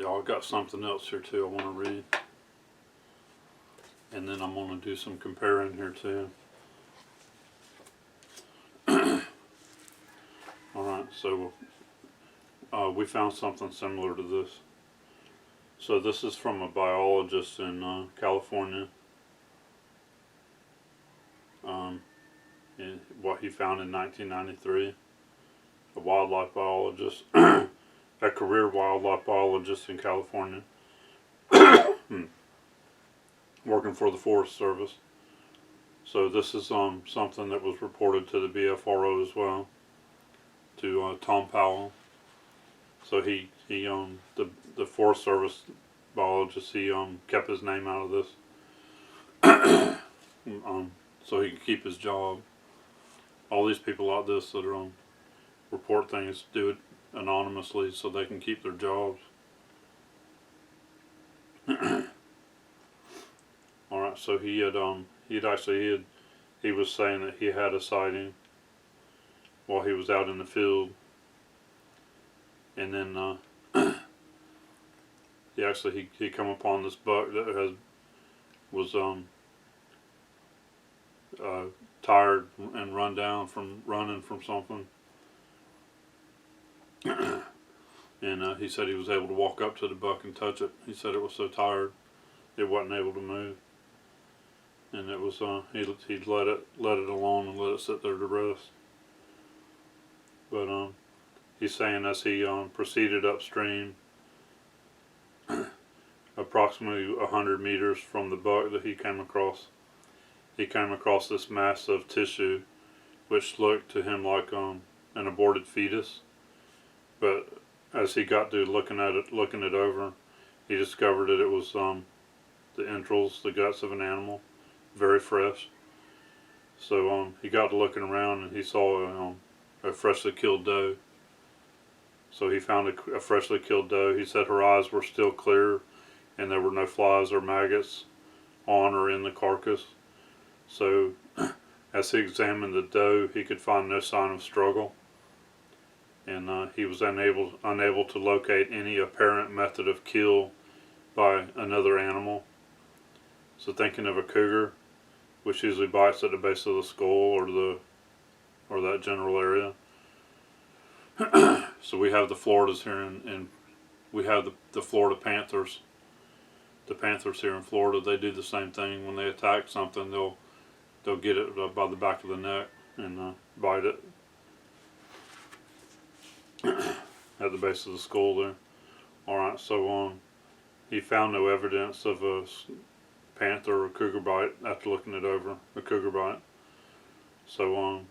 y'all. I got something else here too I want to read. And then I'm going to do some comparing here too. Alright, so we found something similar to this. So this is from a biologist in California. What he found in 1993. A wildlife biologist, a career wildlife biologist in California, working for the Forest Service. So this is something that was reported to the BFRO as well, to Thom Powell. So the Forest Service biologist, he kept his name out of this, so he could keep his job. All these people like this that are report things do it anonymously so they can keep their jobs. Alright, so he was saying that he had a sighting while he was out in the field, and then he come upon this buck that was tired and run down from running from something. And he said he was able to walk up to the buck and touch it. He said it was so tired it wasn't able to move, and it was he'd let it alone and let it sit there to rest. But he's saying as he proceeded upstream, approximately 100 meters from the buck that he came across this mass of tissue, which looked to him like an aborted fetus. But as he got to looking it over, he discovered that it was the entrails, the guts of an animal, very fresh. So he got to looking around and he saw a freshly killed doe. So he found a freshly killed doe. He said her eyes were still clear and there were no flies or maggots on or in the carcass. So as he examined the doe, he could find no sign of struggle, and he was unable to locate any apparent method of kill by another animal. So thinking of a cougar, which usually bites at the base of the skull or that general area. So we have the Floridas here, and we have the Florida panthers. The panthers here in Florida, they do the same thing. When they attack something, they'll get it by the back of the neck and bite it at the base of the skull there. Alright, so he found no evidence of a panther or cougar bite after looking it over, a cougar bite. So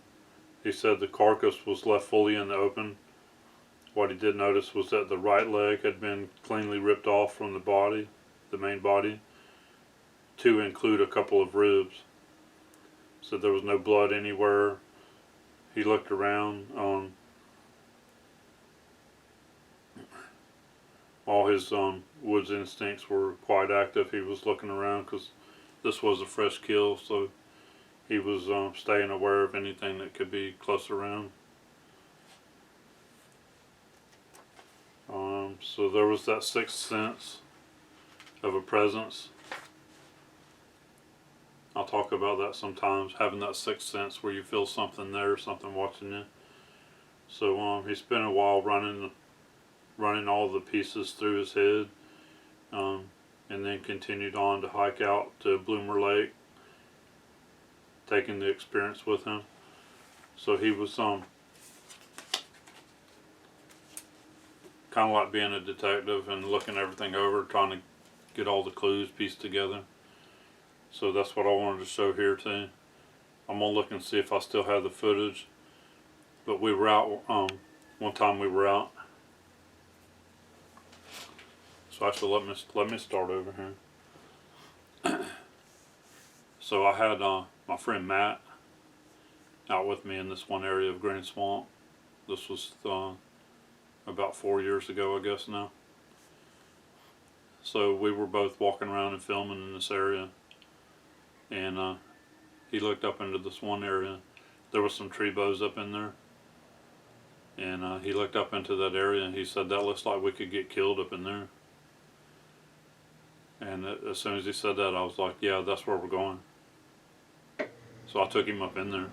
he said the carcass was left fully in the open. What he did notice was that the right leg had been cleanly ripped off from the body, the main body, to include a couple of ribs. So there was no blood anywhere. He looked around. All his woods instincts were quite active. He was looking around because this was a fresh kill, so he was staying aware of anything that could be close around. So there was that sixth sense of a presence. I'll talk about that sometimes, having that sixth sense where you feel something there, something watching you. So he spent a while running all the pieces through his head, and then continued on to hike out to Bloomer Lake, taking the experience with him. So he was kind of like being a detective and looking everything over, trying to get all the clues pieced together. So that's what I wanted to show here too. I'm gonna look and see if I still have the footage. But we were out one time. We were out. So actually, let me start over here. So I had my friend Matt out with me in this one area of Green Swamp. This was about 4 years ago, I guess now. So we were both walking around and filming in this area, and he looked up into this one area. There was some tree bows up in there, and he looked up into that area and he said, "That looks like we could get killed up in there." And as soon as he said that, I was like, yeah, that's where we're going. So I took him up in there.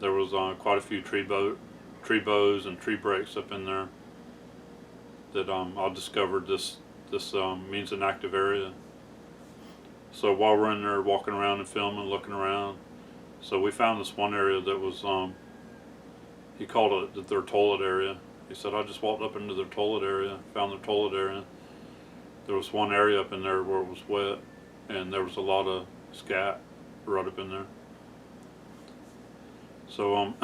There was quite a few tree bows and tree breaks up in there that I discovered this means an active area. So while we're in there walking around and filming, looking around, so we found this one area that was he called it their toilet area. He said, I just walked up into their toilet area, found their toilet area. There was one area up in there where it was wet, and there was a lot of scat right up in there. So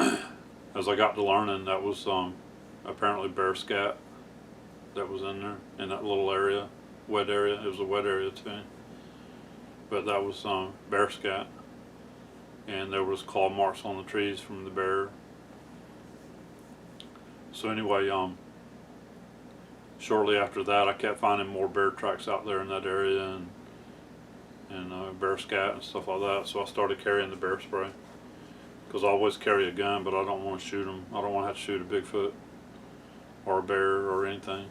as I got to learning, that was apparently bear scat that was in there in that little area, wet area. It was a wet area too, but that was bear scat, and there was claw marks on the trees from the bear. So anyway, shortly after that, I kept finding more bear tracks out there in that area, and bear scat and stuff like that. So I started carrying the bear spray, because I always carry a gun, but I don't want to shoot them. I don't want to have to shoot a Bigfoot or a bear or anything.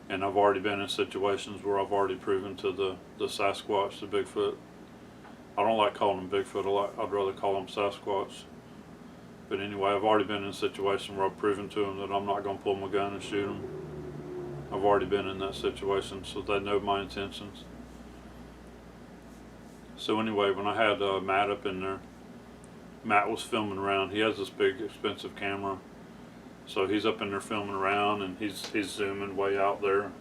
And I've already been in situations where I've already proven to the Sasquatch, the Bigfoot. I don't like calling them Bigfoot. I'd rather call them Sasquatch. But anyway, I've already been in a situation where I've proven to them that I'm not going to pull my gun and shoot them. I've already been in that situation, so they know my intentions. So anyway, when I had Matt up in there, Matt was filming around. He has this big, expensive camera, so he's up in there filming around, and he's zooming way out there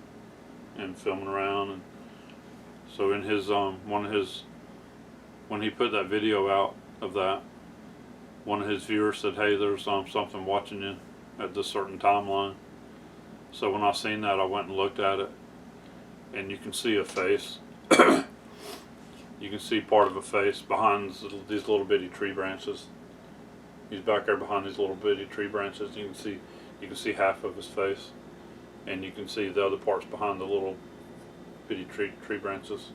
and filming around. And so in his when he put that video out of that, one of his viewers said, hey, there's something watching you at this certain timeline. So when I seen that, I went and looked at it, and you can see a face. You can see part of a face behind these little bitty tree branches. He's back there behind these little bitty tree branches. You can see half of his face, and you can see the other parts behind the little bitty tree branches.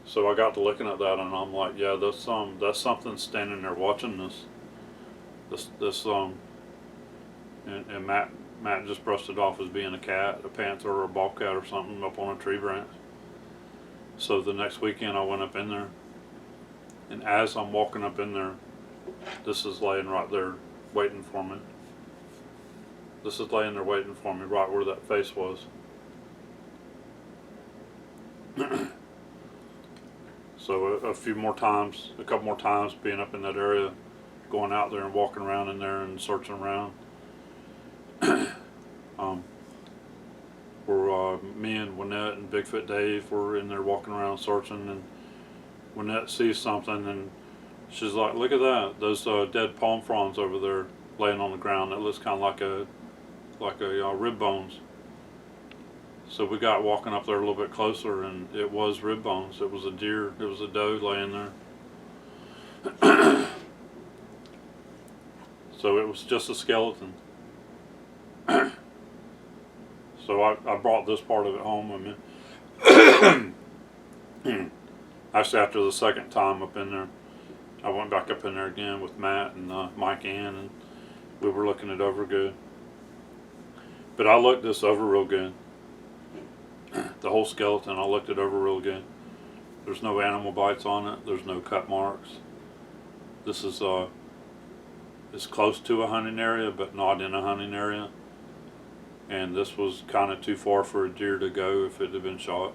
So I got to looking at that, and I'm like, yeah, that's something standing there watching this. And Matt just brushed it off as being a cat, a panther, or a bobcat or something up on a tree branch. So the next weekend I went up in there, and as I'm walking up in there, this is laying right there waiting for me. This is laying there waiting for me right where that face was. So a couple more times being up in that area, going out there and walking around in there and searching around. Where me and Wynette and Bigfoot Dave were in there walking around searching, and Wynette sees something, and she's like, look at that, those dead palm fronds over there laying on the ground. That looks kind of like a rib bones. So we got walking up there a little bit closer, and it was rib bones. It was a deer. It was a doe laying there. So it was just a skeleton. So I brought this part of it home with me. Actually, after the second time up in there, I went back up in there again with Matt and Mike Ann, and we were looking it over good. But I looked this over real good. The whole skeleton, I looked it over real good. There's no animal bites on it. There's no cut marks. This is it's close to a hunting area, but not in a hunting area. And this was kind of too far for a deer to go if it had been shot.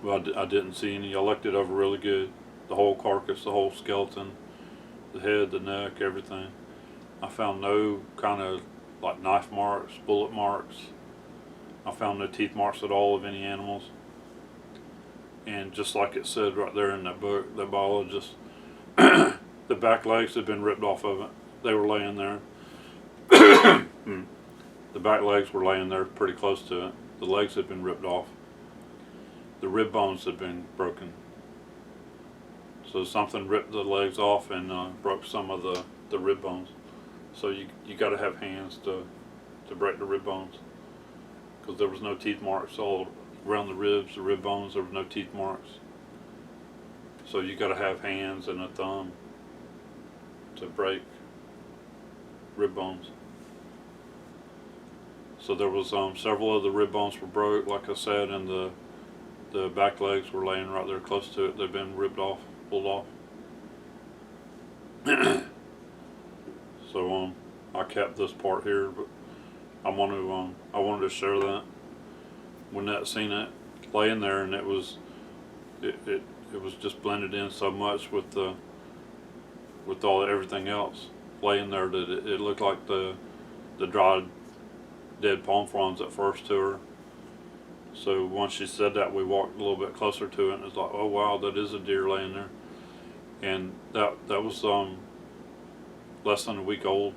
Well, I didn't see any. I looked it over really good. The whole carcass, the whole skeleton, the head, the neck, everything. I found no kind of like knife marks, bullet marks. I found no teeth marks at all of any animals. And just like it said right there in that book, the Biologist, the back legs had been ripped off of it. They were laying there. The back legs were laying there pretty close to it. The legs had been ripped off. The rib bones had been broken. So something ripped the legs off and broke some of the rib bones. So you got to have hands to break the rib bones, because there was no teeth marks all around the ribs, the rib bones. There was no teeth marks. So you got to have hands and a thumb to break rib bones. So there was several of the rib bones were broke, like I said, and the back legs were laying right there close to it. They've been ripped off, pulled off. So I kept this part here, but I wanted to share that. When that seen it laying there, and it was just blended in so much with everything else laying there that it looked like the dried dead palm fronds at first to her. So once she said that, we walked a little bit closer to it, and it's like, oh wow, that is a deer laying there. And that was less than a week old.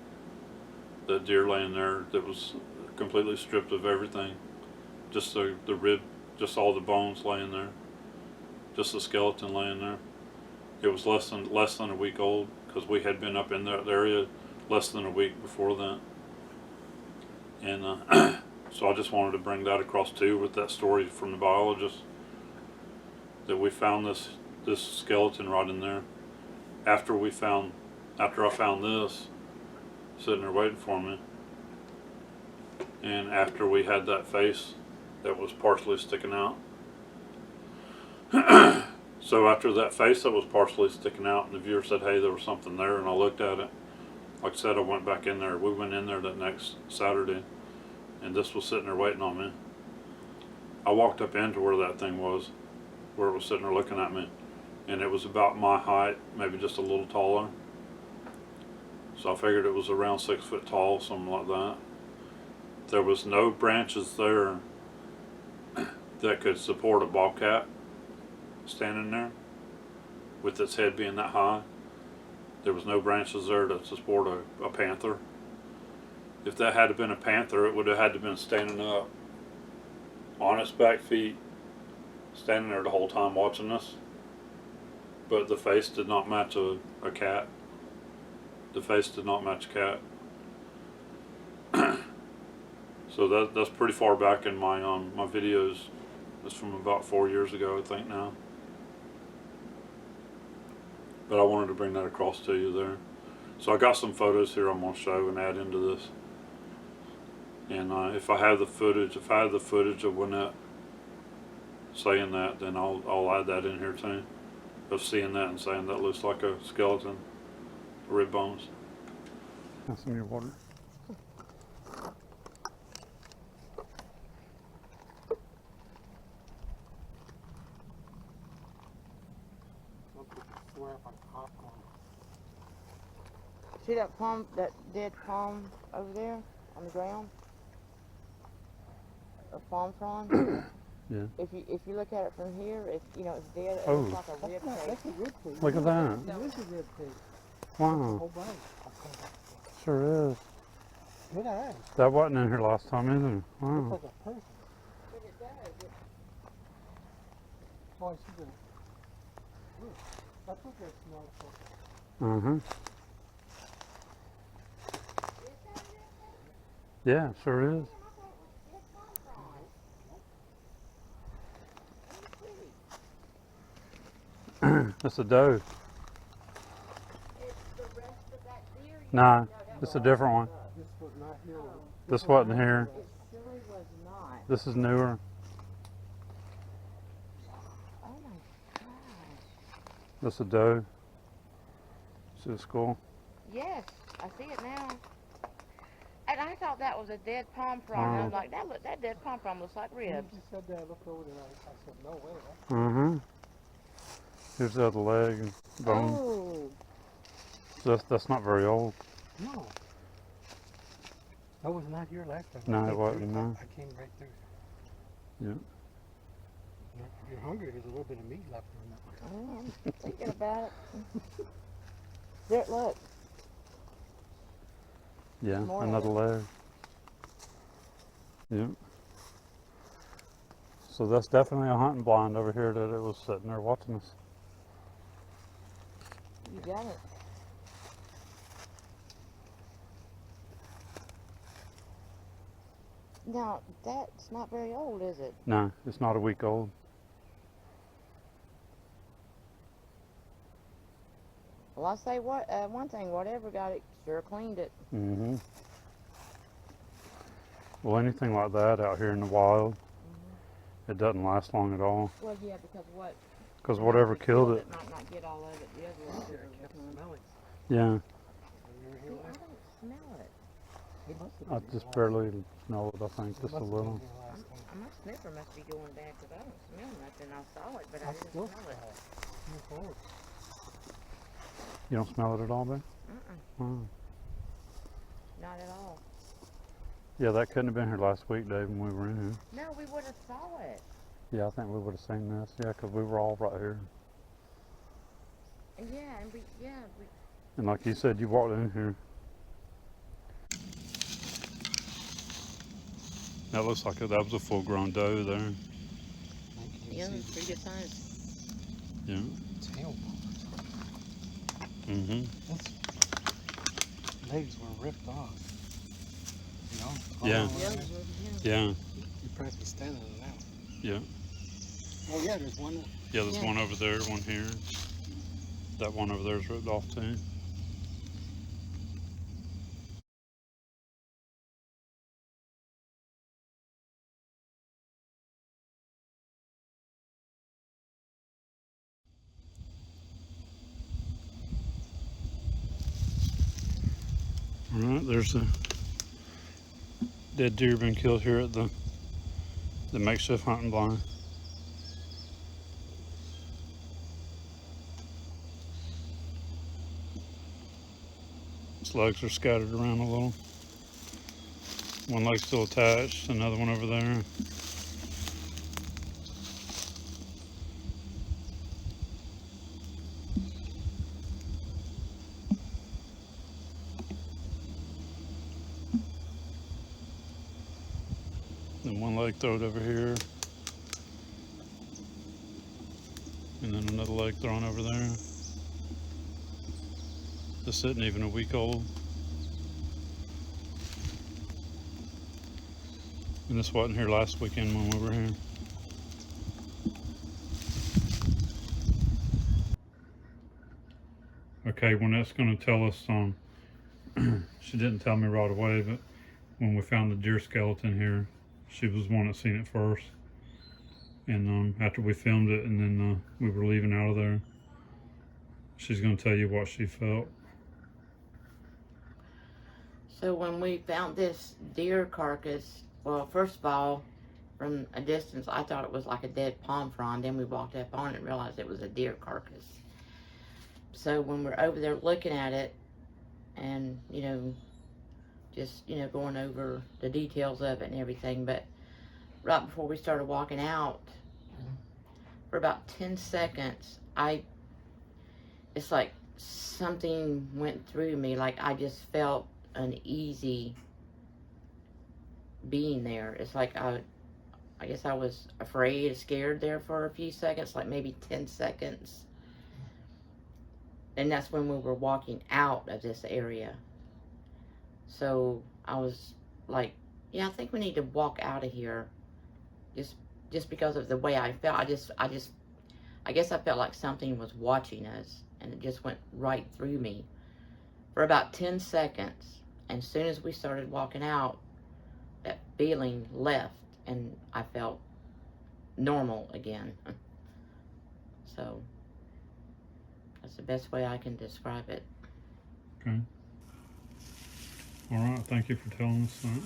That deer laying there that was completely stripped of everything, just the rib, just all the bones laying there, just the skeleton laying there. It was less than a week old, because we had been up in that area less than a week before that. And so I just wanted to bring that across too, with that story from the biologist, that we found this skeleton right in there after I found this sitting there waiting for me, and after we had that face that was partially sticking out. So after that face that was partially sticking out, and the viewer said, hey, there was something there, and I looked at it, like I said, I went back in there. We went in there that next Saturday, and this was sitting there waiting on me. I walked up into where that thing was, where it was sitting there looking at me, and it was about my height, maybe just a little taller. So I figured it was around 6 foot tall, something like that. There was no branches there that could support a bobcat standing there with its head being that high. There was no branches there to support a panther. If that had been a panther, it would have had to been standing up on its back feet, standing there the whole time watching us. But the face did not match a cat. The face did not match a cat. So that's pretty far back in my my videos. It's from about 4 years ago, I think now. But I wanted to bring that across to you there. So I got some photos here I'm going to show and add into this. And if I have the footage, of Winnett saying that, then I'll add that in here too. Of seeing that and saying that looks like a skeleton, rib bones. That's some of your water. See that palm, that dead palm over there on the ground? A palm frond? Yeah. If you look at it from here, it's it's dead. It Oh. looks like a rib cage. That's a rib cage. Look at that. It is a rib cage. Wow. Whole body. Sure is. Good eyes. That wasn't in here last time either. Wow. Looks like a person. But it does. Oh, I see that. Look, that's what that smells like. Uh-huh. Yeah, sure is. That's a doe. Nah, it's a different one. This was not here. This wasn't here. It surely was not. This is newer. Oh my gosh. That's a doe. See the skull? Yes, I see it now. And I thought that was a dead palm frond. And I'm like, that dead palm frond looks like ribs. You said that, I looked over there, I said, no way. Uh-huh. Here's the other leg and bone. Oh. So that's not very old. No. That was not here last time. No, I it came wasn't, through- no. I came right through. Yeah. If you're hungry, there's a little bit of meat left in that one. I'm thinking about it. There, look. Yeah, More of another it. leg. Yep. So that's definitely a hunting blind over here that it was sitting there watching us. You got it. Now, that's not very old, is it? No, it's not a week old. Well, I say one thing, whatever got it, sure cleaned it. Mm-hmm. Well, anything like that out here in the wild, it doesn't last long at all. Well, yeah, because what? Because whatever killed it, might not get all of it. The other one Yeah, it kept smelling. yeah, See, I don't smell it. He must have I been just here barely smell it, I think, last- just a must have little. been here last time. My sniffer must be going bad because I don't smell nothing. I saw it, but I I didn't still smell it. Move forward. You don't smell it at all, Ben? Oh. Not at all. Yeah, that couldn't have been here last week, Dave, when we were in here. No, we would have saw it. Yeah, I think we would have seen this. Yeah, because we were all right here. Yeah, and we. And like you said, you walked in here. That looks like that was a full-grown doe there. Yeah, pretty good size. Yeah. Tail Mm-hmm. legs were ripped off. You know? Yeah. Yeah. You probably be standing in that. Yeah. Oh yeah, there's one. Yeah, there's one over there, one here. That one over there is ripped off too. All right, there's a dead deer been killed here at the makeshift hunting blind. Its legs are scattered around a little. One leg's still attached, another one over there. And one leg thrown over here. And then another leg thrown over there. This isn't even a week old. And this wasn't here last weekend when we were here. Okay, well that's going to tell us she didn't tell me right away, but when we found the deer skeleton here, she was the one that seen it first. And after we filmed it and then we were leaving out of there, she's going to tell you what she felt. So when we found this deer carcass, well, first of all, from a distance, I thought it was like a dead palm frond. Then we walked up on it and realized it was a deer carcass. So when we're over there looking at it and, just, going over the details of it and everything, but right before we started walking out, for about 10 seconds, it's like something went through me, like I just felt uneasy being there. It's like I guess I was afraid, scared there for a few seconds, like maybe 10 seconds. And that's when we were walking out of this area. So I was like, yeah, I think we need to walk out of here. Just because of the way I felt. I guess I felt like something was watching us, and it just went right through me for about 10 seconds. And as soon as we started walking out, that feeling left, and I felt normal again. So that's the best way I can describe it. Okay. All right, thank you for telling us that.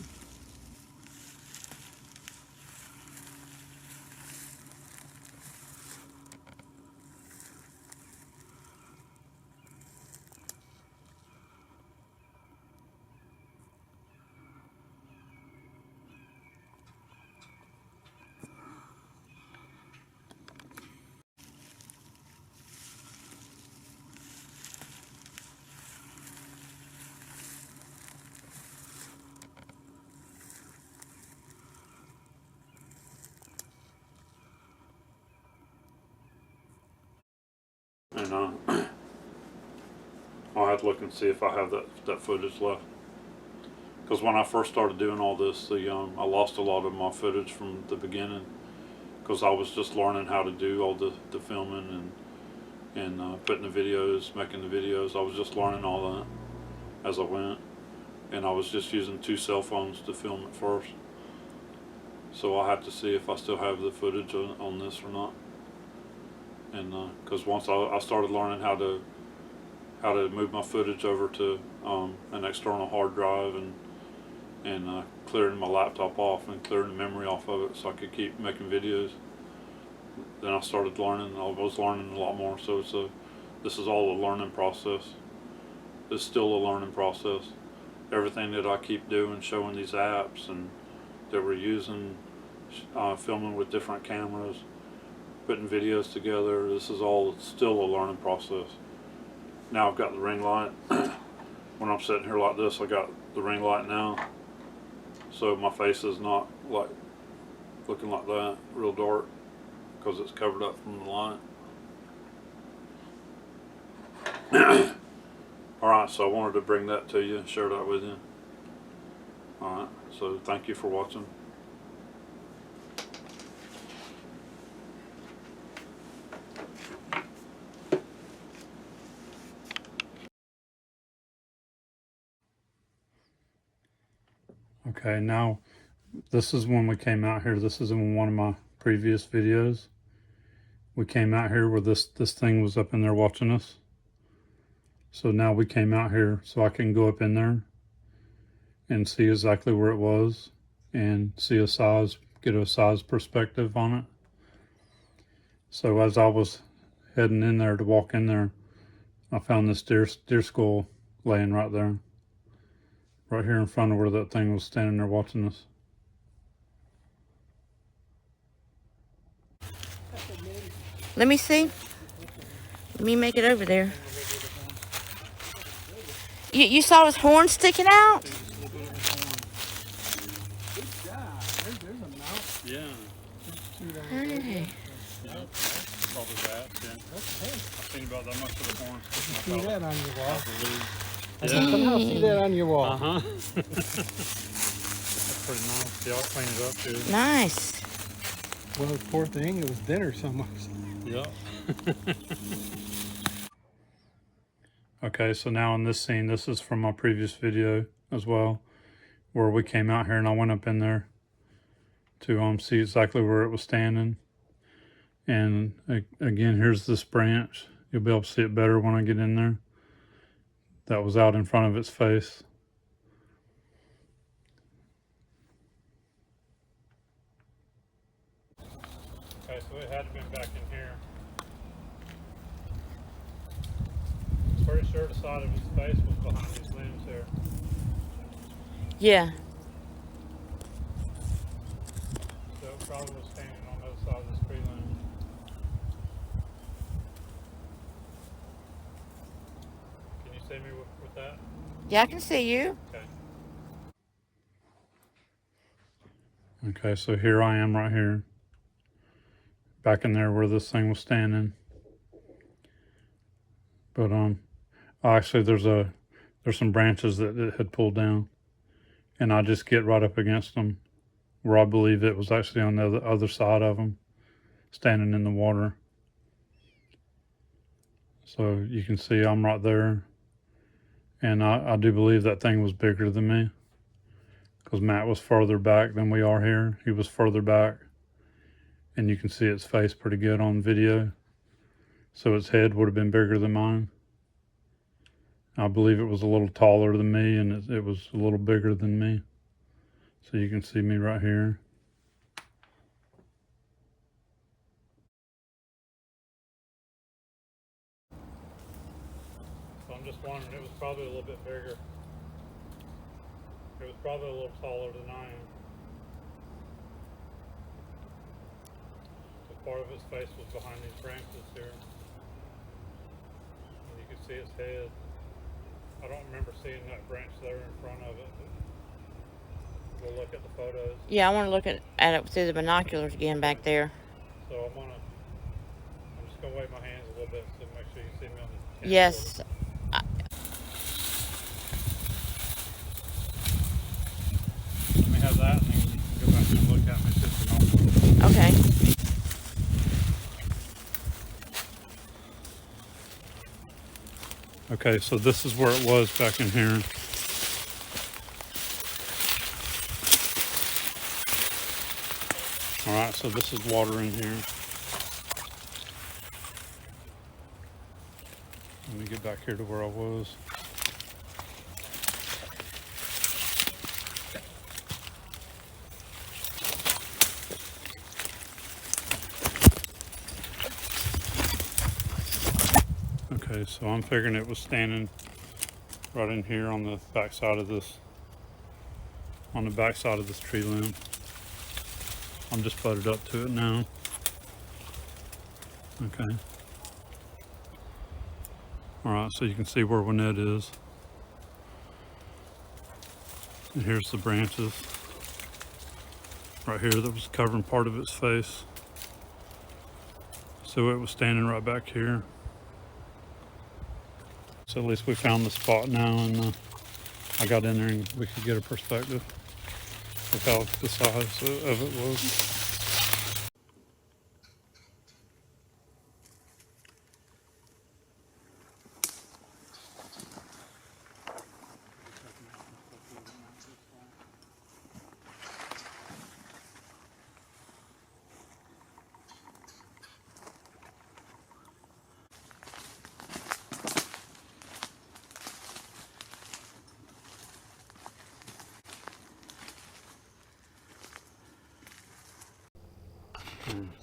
And I'll have to look and see if I have that footage left. Because when I first started doing all this, I lost a lot of my footage from the beginning. Because I was just learning how to do all the filming and putting the videos, making the videos. I was just learning all that as I went. And I was just using 2 cell phones to film at first. So I'll have to see if I still have the footage on this or not. And because once I started learning how to move my footage over to an external hard drive and clearing my laptop off and clearing the memory off of it so I could keep making videos. Then I started learning. I was learning a lot more. So this is all a learning process. It's still a learning process. Everything that I keep doing, showing these apps and that we're using, filming with different cameras, putting videos together, this is all still a learning process. Now I've got the ring light. When I'm sitting here like this, I got the ring light now, so my face is not like looking like that, real dark, because it's covered up from the light. Alright, so I wanted to bring that to you and share that with you. Alright, so thank you for watching. Okay, now this is when we came out here. This is in one of my previous videos. We came out here where this thing was up in there watching us. So now we came out here so I can go up in there and see exactly where it was and see a size, get a size perspective on it. So as I was heading in there to walk in there, I found this deer skull laying right there. Right here in front of where that thing was standing there watching us. Let me see. Let me make it over there. You saw his horn sticking out? Yeah. Hey. Probably that, yeah. I've seen about that much of the horn sticking See that on your wall? I Yeah. can somehow see that on your wall. Uh-huh. That's pretty nice. Yeah, I'll clean it up too. Nice. Well, poor thing, it was dinner somewhere. Yep. Okay, so now in this scene, this is from my previous video as well, where we came out here and I went up in there to see exactly where it was standing. And again, here's this branch. You'll be able to see it better when I get in there. That was out in front of its face. Okay, so it had been back in here. Pretty sure the side of his face was behind these limbs here. Yeah. So it probably was standing on the other side of this tree limb. Can you see me with that? Yeah, I can see you. Okay. Okay, so here I am right here. Back in there where this thing was standing. But actually there's some branches that it had pulled down. And I just get right up against them where I believe it was actually on the other side of them, standing in the water. So you can see I'm right there. And I do believe that thing was bigger than me, because Matt was further back than we are here. He was further back, and you can see its face pretty good on video. So its head would have been bigger than mine. I believe it was a little taller than me, and it was a little bigger than me. So you can see me right here. So I'm just wondering, it was probably a little bit bigger. It was probably a little taller than I am. So part of its face was behind these branches here. And you can see its head. I don't remember seeing that branch there in front of it, but we'll look at the photos. Yeah, I want to look at it through the binoculars again back there. So I'm just gonna wave my hands a little bit to make sure you see me on the camera. Yes. Let me have that, and then you can go back and look at me through the binoculars. Okay. Okay, so this is where it was back in here. Alright, so this is water in here. Let me get back here to where I was. Okay, so I'm figuring it was standing right in here on the back side of this, tree limb. I'm just butted up to it now. Okay. Alright, so you can see where Winnett is. And here's the branches right here that was covering part of its face. So it was standing right back here. So at least we found the spot now, and I got in there and we could get a perspective of how the size of it was.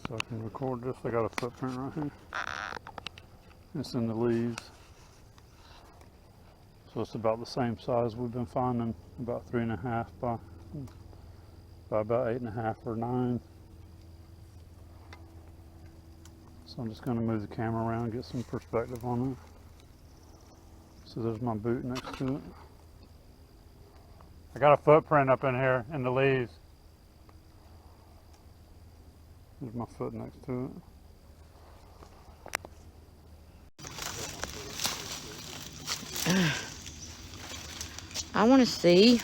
So I can record this. I got a footprint right here. It's in the leaves. So it's about the same size we've been finding, about 3.5 by about 8.5 or 9. So I'm just going to move the camera around and get some perspective on it. So there's my boot next to it. I got a footprint up in here in the leaves. There's my foot next to it. I want to see. I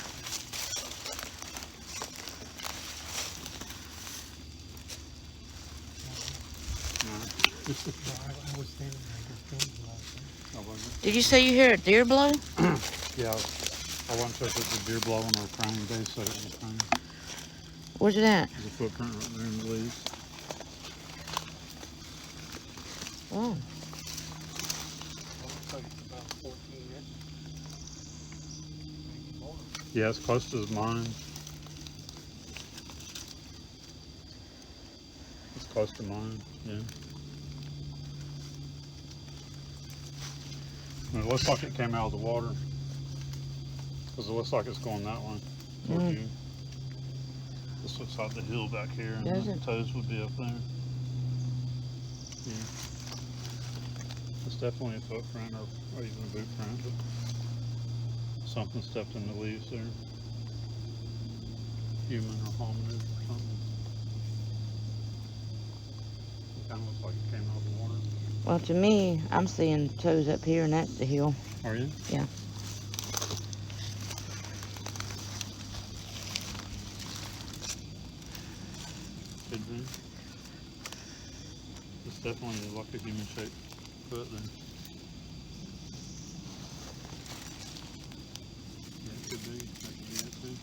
was standing there, just Did you say you hear a deer blow? Yeah, I wasn't sure if it was a deer blowing or a crane. They said it was a crane. Where's it at? There's a footprint right there in the leaves. Oh. looks like it's about 14 inches. Maybe more. Yeah, it's close to mine. It's close to mine, yeah. And it looks like it came out of the water. Because it looks like it's going that way. Towards you. This looks like the hill back here, and Does the it? toes would be up there. Yeah. It's definitely a footprint or even a boot print, but something stepped in the leaves there. Human or hominid or something. It kind of looks like it came out of the water. Well, to me, I'm seeing toes up here, and that's the hill. Are you? Yeah. Could be. It's definitely like a human shaped foot then. Yeah, it could be. That could be it too.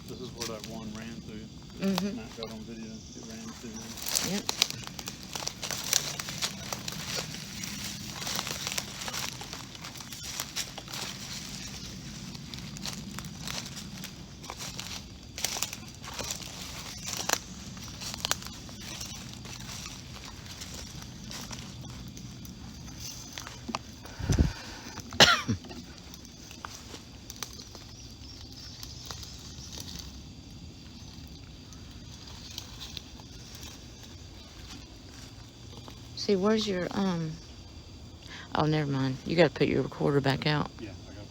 This is where that one ran through. Mm-hmm. Matt got on video. It ran through there. Yep. See, where's your, oh, never mind. You gotta put your recorder back out. Yeah, I got it.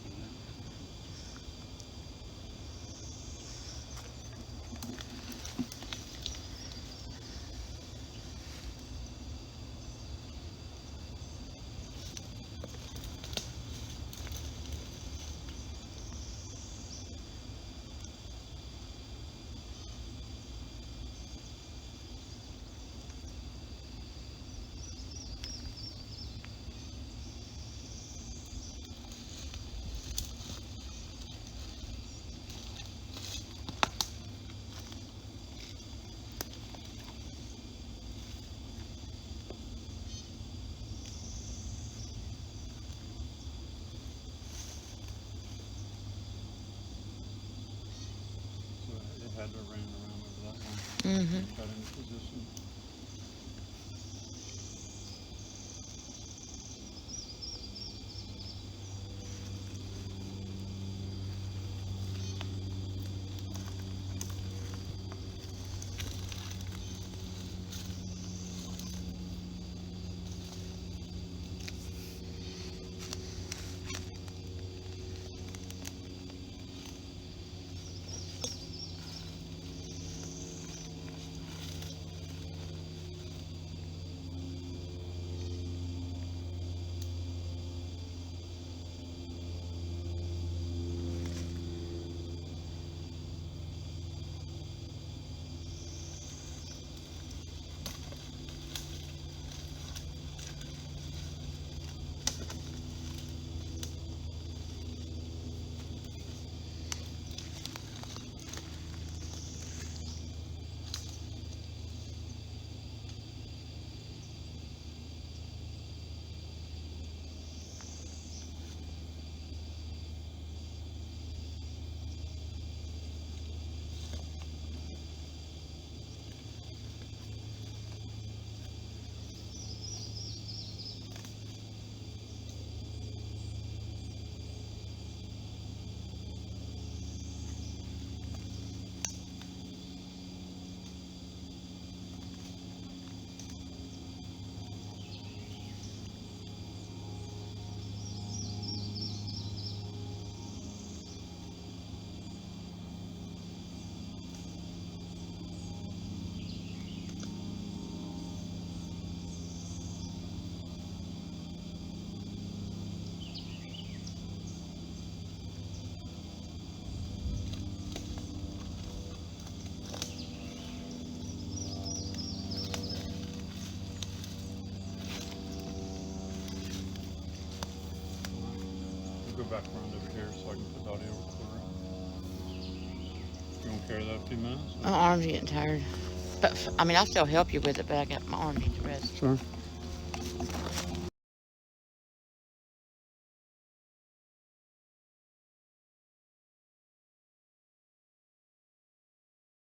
Mm-hmm. Got in position. We'll go back around over here so I can put the audio recorder on. You want to carry that a few minutes? My arm's getting tired. But, I mean, I'll still help you with it, but my arm needs rest. Sure.